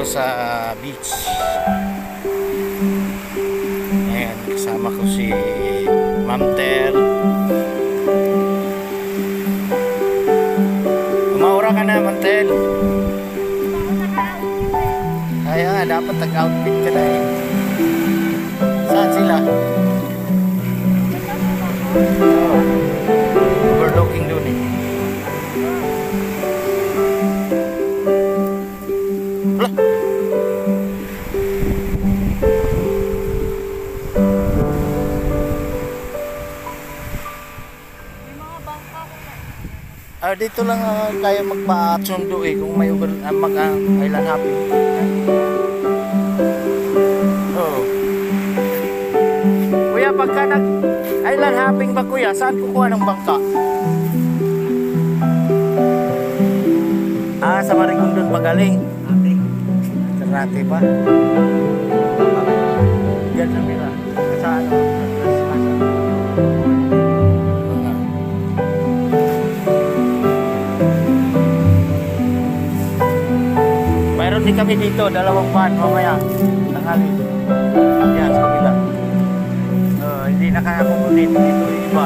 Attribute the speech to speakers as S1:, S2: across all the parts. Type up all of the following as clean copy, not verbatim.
S1: Sa beach. Ayan, kasama ko si Ma'am Tel. Umaura ka na, Ma'am Tel. Ayan, dapat nag-outfit ka na eh. Saan sila? Overlooking dun eh. Dito lang kaya magpa-sundo eh kung may mag-island hopping. Oh. Kuya, pagka nag-island hopping ba kuya, saan kukuha ng bangka? Sa Marigondon magaling. Terate pa. Diyan sa Mira. Sa ano? Mayroon din kami dito, 2 van mamaya tanghali. Yan, sa kabila. Hindi na kaya kukunin dito yung iba.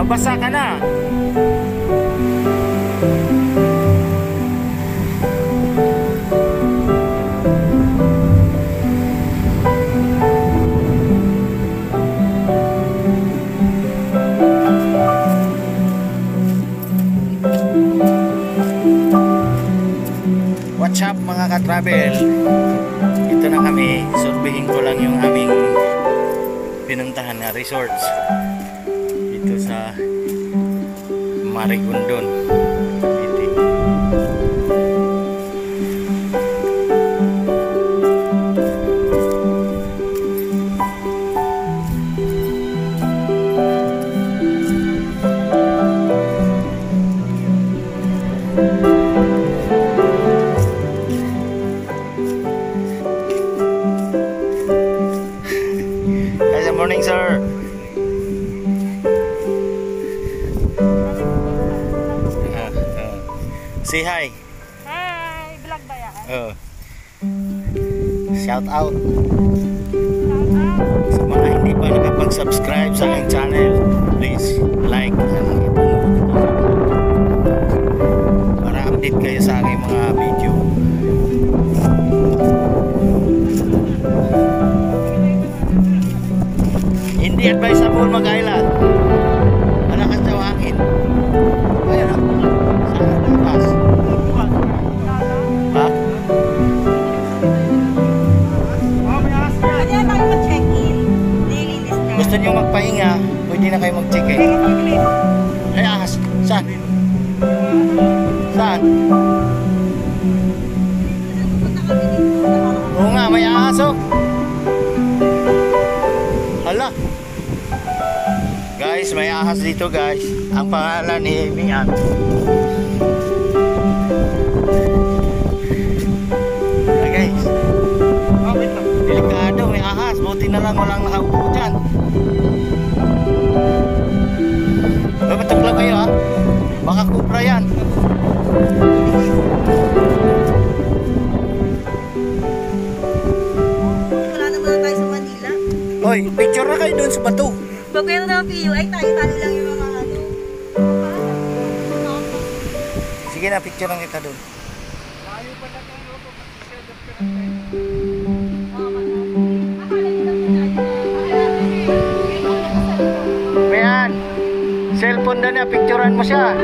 S1: Magbasa ka na. What's up mga ka-travel? Ito na kami. Surveying ko lang yung aming pinuntahan na resorts dito sa Marigondon. Good morning, sir. Say hi.
S2: Hi, vlog ba yan?
S1: Shout out. Sa mga hindi pa nakapag-subscribe sa aking channel, please like and para update kayo sa aking mga video. Hindi advisable mag-island. Malakas daw hangin. Ayan o. Saan ang labas? Ha? gusto nyo magpahinga, pwede na kayo mag-check eh. Ay, ahas. Saan? Saan? Oo nga, may ahas oh. Hala. Guys, may ahas dito guys. Ang pangalan ni Mian. Guys. Delikado, may ahas. Buti na lang walang nakaupo dyan. Batok lang kayo ha. Baka kupra yan.
S2: Wala naman na tayo sa Manila.
S1: Hoy, picture na kayo doon sa bato.
S2: Pag meron na PUI, tayo-tayo lang yung mga ano.
S1: Sige na, picture lang kita doon. Mayan, cellphone na niya, picturean mo siya.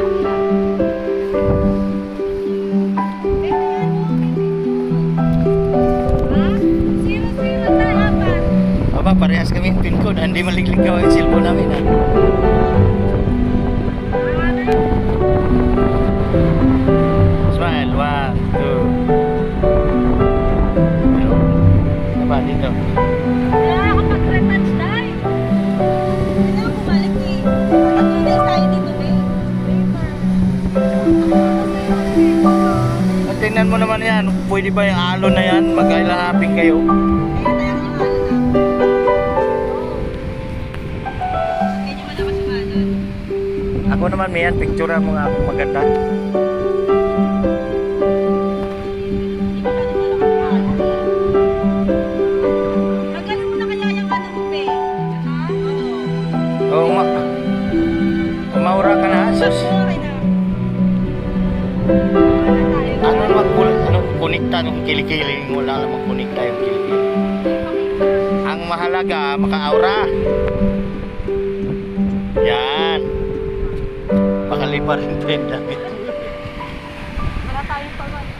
S1: Aba, parehas kami yung pin code. Hindi maliglig yung cellphone namin ha. Smile, 1, 2. Diba, dito.
S2: Wala ako pag-retouch tayo. Hindi ako bumalik eh. Pag-retouch tayo dito eh.
S1: At tingnan mo naman yan, pwede ba yung alon na yan? Mag-ilahapin kayo. Ako naman, Mian, picturean mo nga ako maganda.
S2: Magkano mo na kaya yung ano mo, be?
S1: Oo, maura ka na, sus.
S2: Okay na.
S1: Ano naman, kunikta ng kilikili. Wala namang kunikta yung kilikili. Ang mahalaga, maka-aura. Yan. Pakalipa rin pa yung damit.
S2: Wala tayong pamalik.